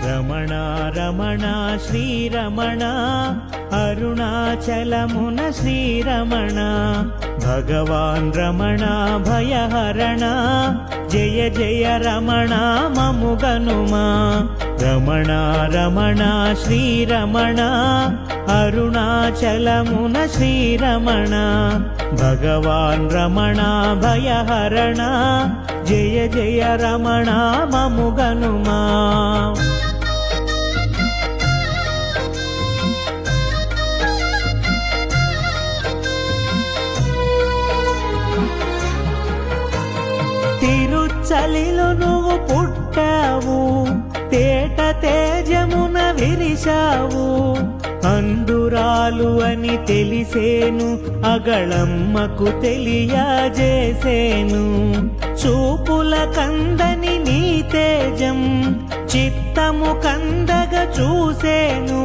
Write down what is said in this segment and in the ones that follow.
రమణ రమణ శ్రీరమణ అరుణాచలమున శ్రీరమణ భగవాన్ రమణ భయహరణ జయ జయ రమణ మముగనుమా రమణ రమణ శ్రీరమణ అరుణాచలమున శ్రీరమణ భగవాన్ రమణ భయహరణ జయ జయ రమణ మముగనుమా తిరుచలిలో నువ్వు పుట్టావు తేట తేజమున విరిశావు అందురాలు అని తెలిసేను అగళమ్మకు తెలియజేసేను చూపుల కందని నీ తేజం చిత్తము కందగా చూసేను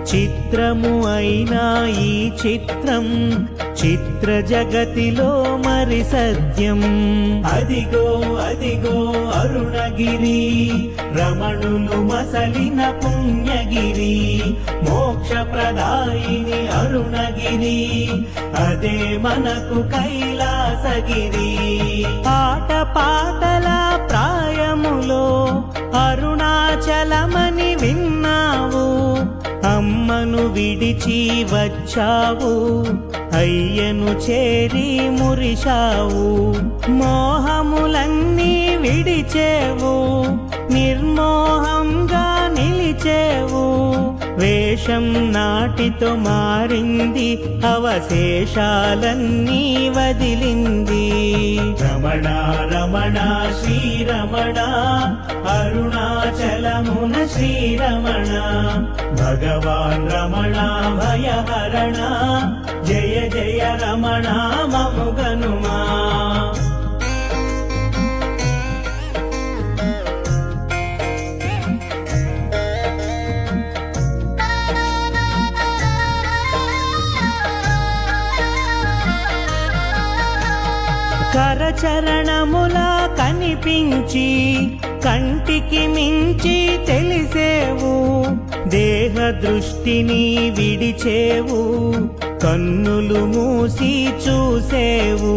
చిత్రము అయినా ఈ చిత్రం చిత్ర జగతిలో మరి సత్యం అదిగో అదిగో అరుణగిరి రమణులు మసలిన పుణ్యగిరి మోక్ష ప్రదాయిని అరుణగిరి అదే మనకు కైలాసగిరి ఆట పాటల ప్రాయములో అరుణాచలమని విన్నావు అమ్మను విడిచి వచ్చావు అయ్యను చేరి మురిశావు మోహములన్నీ విడిచేవు నిర్మోహంగా నిలిచేవు వేషం నాటితో మారింది అవశేషాలన్నీ వదిలింది రమణ రమణ శ్రీరమణ అరుణాచలమున శ్రీరమణ భగవాన్ రమణ భయహరణ జయ జయ రమణ మముగనుమా కరచరణములా కనిపించి కంటికి మించి తెలిసేవు దేహ దృష్టిని విడిచేవు కన్నులు మూసి చూసేవు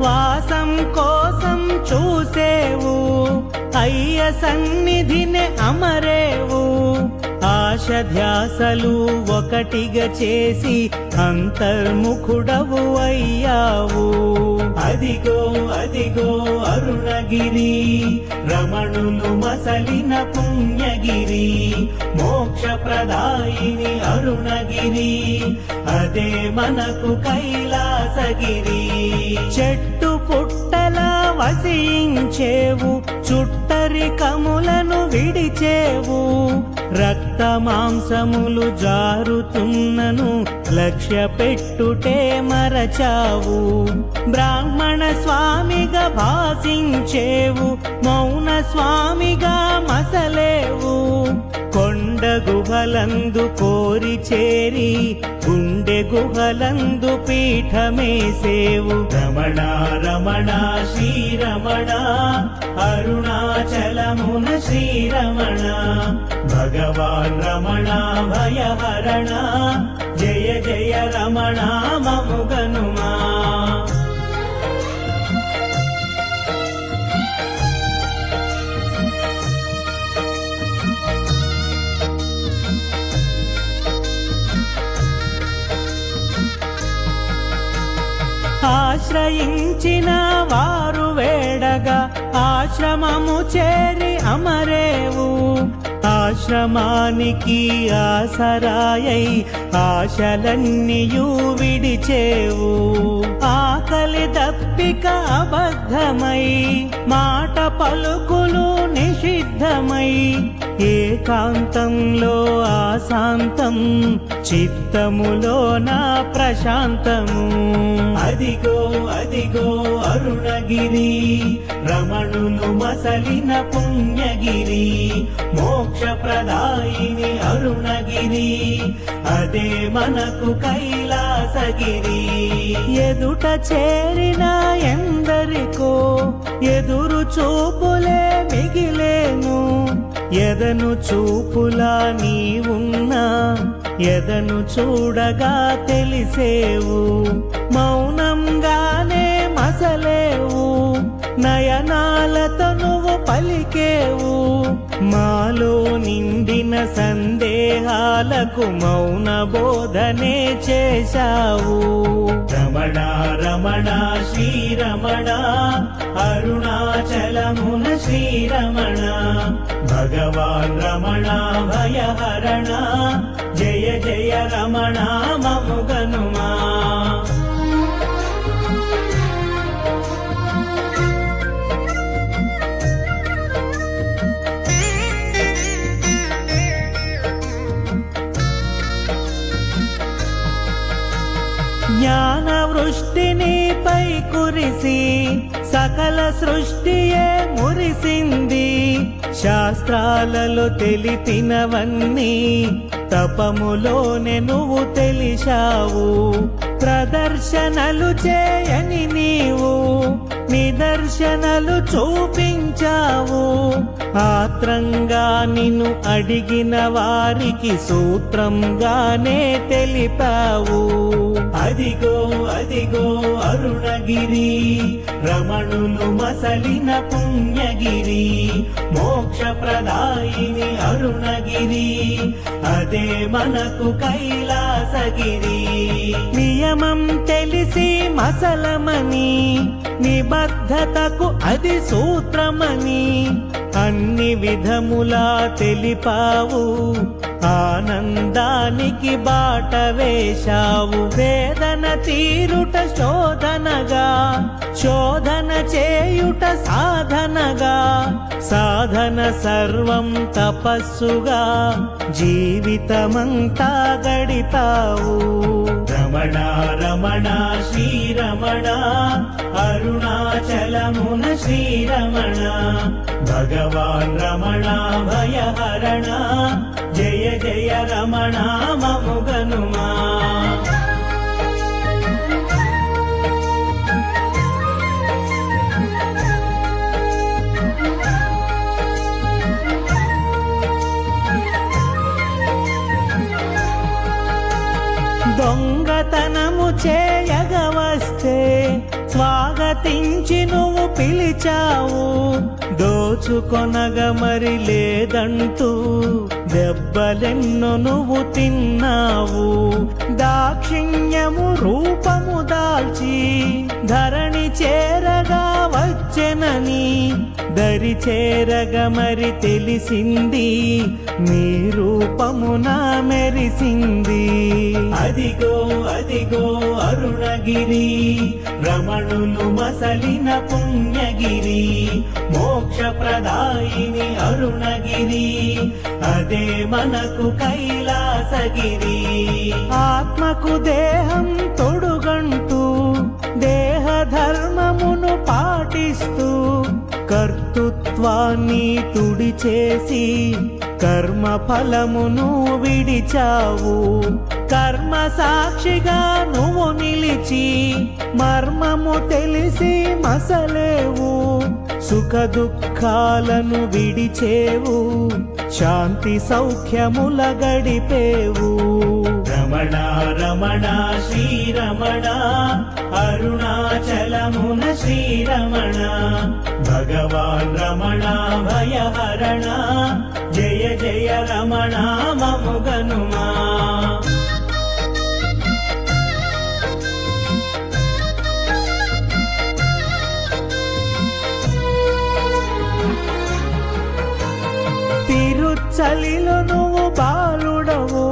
వాసం కోసం చూసేవు అయ్య సన్నిధిని అమరేవు ఆశ ధ్యాసలు ఒకటిగా చేసి అంతర్ముఖుడవు అయ్యావు అదిగో అదిగో అరుణగిరి రమణులు మసలిన పుణ్యగిరి మోక్ష ప్రదాయిని అరుణగిరి అదే మనకు కైలాసగిరి చెట్టు పుట్టల వసించేవు చుట్టరికములను విడిచేవు రక్త మాంసములు జారుతున్నను లక్ష్య పెట్టుటే మరచావు బ్రాహ్మణ స్వామిగా భాసించేవు మౌన స్వామిగా మసలేవు కొండ గుహలందు కోరి చేరి గుండె గుహలందు పీఠమేసేవు రమణ రమణ శ్రీరమణ అరుణాచలమున శ్రీరమణ భగవాన్ రమణ భయహరణ జయ జయ రమణ మముగనుమా ఆశ్రయించిన వారు వేడగా ఆశ్రమము చేరి అమరేవు ఆశ్రమానికి ఆసరాయై ఆశలన్నీయు విడిచేవు ఆకలి దప్పిక అబద్ధమై మాట పలుకులు నిషిద్ధమై ఏకాంతంలో ఆశాంతం చిత్తములో నా ప్రశాంతము అదిగో అదిగో అరుణగిరి రమణులు మసలిన పుణ్యగిరి మోక్ష ప్రదాయిని అరుణగిరి అదే మనకు కైలాసగిరి ఎదుట చేరిన ఎందరికో ఎదురు చూపులే మిగిలేను ఎదను చూపులా నీవున్నా ఎదను చూడగా తెలిసేవు, మౌనంగానే మసలేవు, నయనాలతో నువ్వు పలికేవు, మాలో నిండిన సందేహాలకు మౌన బోధనే చేశావు. రమణ రమణ శ్రీరమణ అరుణాచలమున శ్రీరమణ, భగవాన్ రమణ భయహరణ, జయ జయ రమణ మముగనుమా. జ్ఞాన వృష్టినిపై కురిసి సకల సృష్టియే మురిసింది, శాస్త్రాలలో తెలిపినవన్నీ తపములోనే నువ్వు తెలిసావు, ప్రదర్శనలు చేయని నీవు నిదర్శనలు చూపించావు, ఆత్రంగా నిన్ను అడిగిన వారికి సూత్రంగానే తెలిపావు. అదిగో అదిగో అరుణగిరి, రమణులు మసలిన పుణ్యగిరి, మోక్ష ప్రదాయిని అరుణగిరి, అదే మనకు కైలాసగిరి. నియమం తెలిసి మసలమని, నిబద్ధతకు అది సూత్రమని అన్ని విధములా తెలిపావు, ఆనందానికి బాట వేశావు. వేదన తీరుట శోధనగా, శోధన చేయుట సాధనగా, సాధన సర్వం తపస్సుగా జీవితమంతా గడిపావు. రమణ రమణ శ్రీరమణ అరుణాచలమున శ్రీరమణ, భగవాన్ రమణ భయహరణ, జయ జయ రమణ మముగనుమా. దొంగతనము చేయగవస్తే స్వాగతించి నువ్వు పిలిచావు, దోచుకొనగా మరి లేదంటూ దెబ్బలెన్నో నువ్వు తిన్నావు, దాక్షిణ్యము రూపము దాల్చి ధరణి చేరగా వచ్చెనని దరి చేరగా మరి తెలిసింది, నీ రూపమున మెరిసింది. అదిగో అదిగో అరుణగిరి, రమణులు మసలిన పుణ్యగిరి, మోక్ష ప్రదాయిని అరుణగిరి, అదే మనకు కైలాసగిరి. ఆత్మకు దేహం తొడుగంటూ దేహ ధర్మమును పాటిస్తూ కర్తృత్వాన్ని తుడిచేసి కర్మ ఫలమును విడిచావు, కర్మ సాక్షిగా నువ్వు నిలిచి మర్మము తెలిసి మసలేవు, సుఖ దుఃఖాలను విడిచేవు, శాంతి సౌఖ్యముల గడిపేవు. రమణ రమణ శ్రీరమణ అరుణాచలమున శ్రీరమణ, భగవాన్ రమణ భయహరణ, జయ జయ రమణ మముగనుమా. తిరుచ్చలిలో నువ్వు బాలుడవు,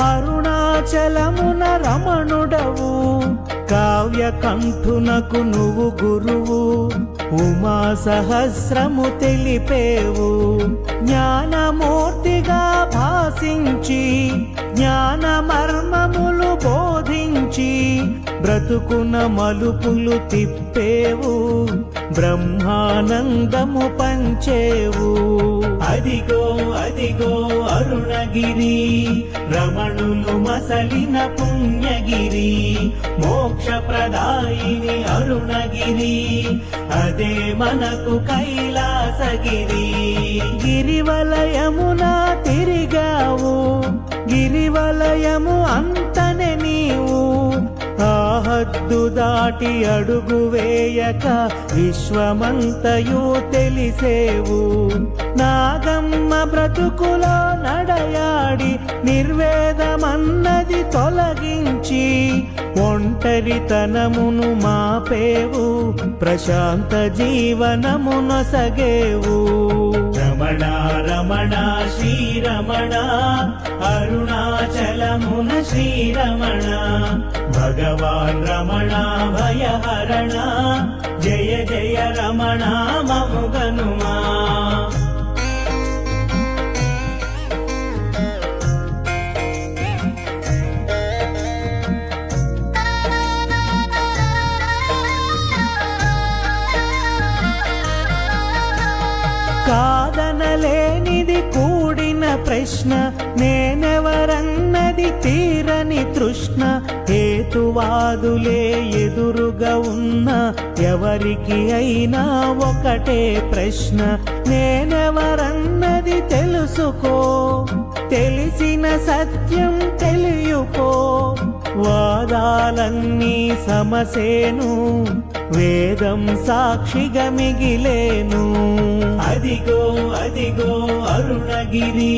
అరుణాచలమున రమణుడవు, కావ్య కంఠునకు నువ్వు గురువు, ఉమా సహస్రము తెలిపేవు, జ్ఞానమూర్తిగా భాసించి జ్ఞాన మర్మములు బోధించి బ్రతుకున మలుపులు తిప్పేవు, బ్రహ్మానందము పంచేవు. అదిగో అదిగో అరుణగిరి, రమణులు మసలిన పుణ్యగిరి, మోక్ష ప్రదాయిని అరుణగిరి, అదే మనకు కైలాసగిరి. గిరి గిరివలయమున తిరిగావు, గిరివలయము అంతనే నీవు. ఆ హద్దు దాటి అడుగు వేయక విశ్వమంతయు తెలిసేవు. నాగమ్మ బ్రతుకులో నడయాడి నిర్వేదమన్నది తొలగించి ఒంటరితనమును మాపేవు, ప్రశాంత జీవనము నొసగేవు. రమణ రమణ శ్రీరమణ, అరుణాచలమున శ్రీరమణ, భగవాన్ రమణ భయహరణ, జయ జయ రమణ మముగనుమా. కాదనలేనిది కూడిన ప్రశ్న, నేనెవరన్నది తీరని తృష్ణ. హేతువాదులే ఎదురుగా ఉన్న ఎవరికి అయినా ఒకటే ప్రశ్న, నేనెవరన్నది తెలుసుకో, తెలిసిన సత్యం తెలియుకో. వాదాలన్నీ సమసేను, వేదం సాక్షిగా మిగిలేను. అదిగో అదిగో అరుణగిరి,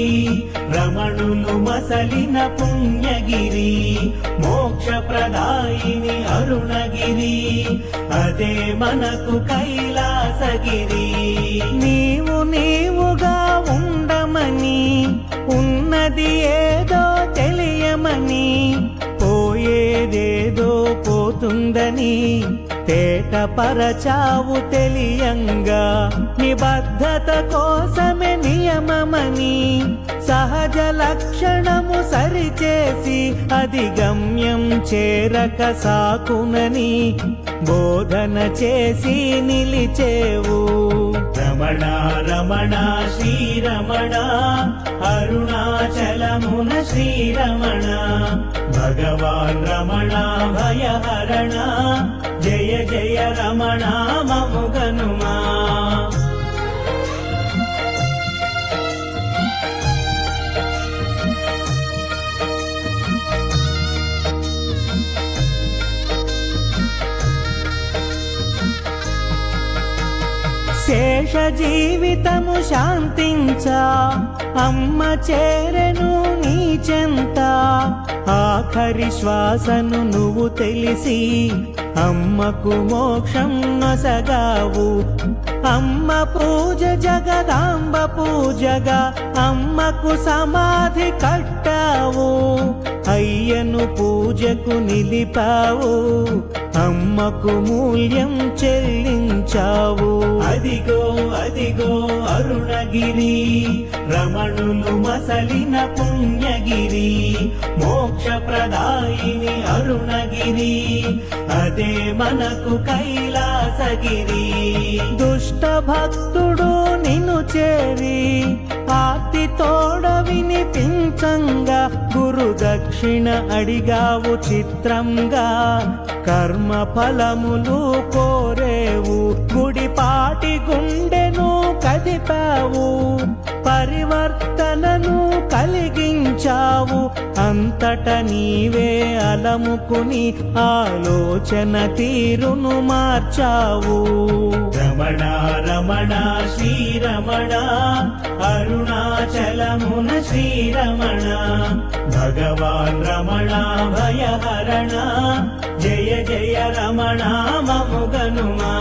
రమణులు మసలిన పుణ్యగిరి, మోక్ష ప్రదాయిని అరుణగిరి, అదే మనకు కైలాసగిరి. నీవు నీవుగా ఉండమని, ఉన్నది ఏదో తెలియమని, పోయేదేదో పోతుందని తేటపరచావు తెలియంగా. నిబద్ధత కోసమే నియమమని సహజ లక్షణము సరిచేసి అది గమ్యం చేరక సాకునని బోధన చేసి నిలిచేవు. రమణ రమణ శ్రీరమణ, అరుణాచలమున శ్రీరమణ, భగవాన్ రమణ భయహరణ, జయ జయ రమణ మముగనుమా. శేష జీవితము శాంతించా, అమ్మ చేరెను నీ చెంత. ఆఖరి శ్వాసను నువ్వు తెలిసి అమ్మకు మోక్షం నొసగావు. అమ్మ పూజ జగదాంబ పూజగా అమ్మకు సమాధి కట్టావు. అయ్యను పూజకు నిలిపావు, అమ్మకు మూల్యం చెల్లించావు. అదిగో అదిగో అరుణగిరి, రమణులు మసలిన పుణ్యగిరి, మోక్ష ప్రదాయిని అరుణగిరి, అదే మనకు కైలాసగిరి. దుష్ట భక్తుడు నిన్ను చేరి ఆర్తి తోడ వినిపించంగా, గురు దక్షిణ అడిగావు చిత్రంగా. కర్మ ఫలములు కోరేవు, గుడిపాటి గుండెను కదిపావు. పరివర్తనను కలిగించావు, అంతట నీవే అలముకుని ఆలోచన తీరును మార్చావు. రమణ రమణ శ్రీరమణ, అరుణాచలమున శ్రీరమణ, భగవాన్ రమణ భయహరణ, జయ జయ రమణ మముగనుమా.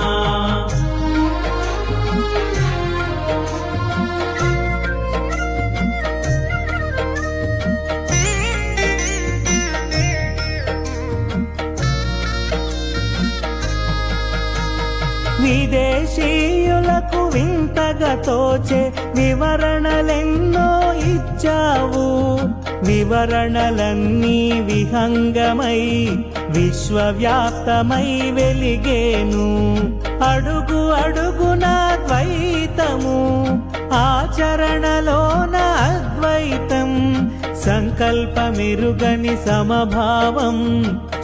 విదేశీయులకు వింతగా తోచే వివరణలెన్నో ఇచ్చావు. వివరణలన్నీ విహంగమై విశ్వవ్యాప్తమై వెలిగేను. అడుగు అడుగున ద్వైతము, ఆచరణలోన అద్వైతం. సంకల్పమెరుగని సమభావం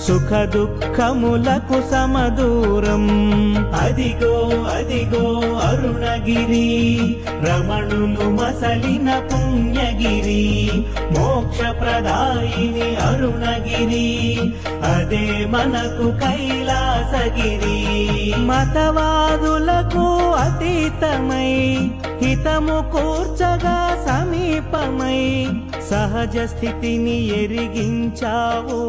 సుఖ దుఃఖములకు సమదూరం. అదిగో అదిగో అరుణగిరి, రమణులు మసలిన పుణ్యగిరి, మోక్ష ప్రదాయిని అరుణగిరి, అదే మనకు కైలాసగిరి. మతవాదులకు అతీతమై హితము కూర్చగా సమీపమై సహజ స్థితిని ఎరిగించావు,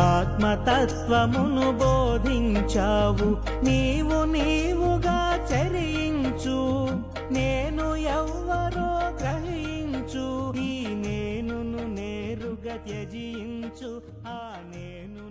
ఆత్మతత్వమును బోధించావు. నీవు నీవుగా చరించు, నేను ఎవ్వరో గ్రహించు. ఈ నేనును నేరుగా త్యజించు, ఆ నేను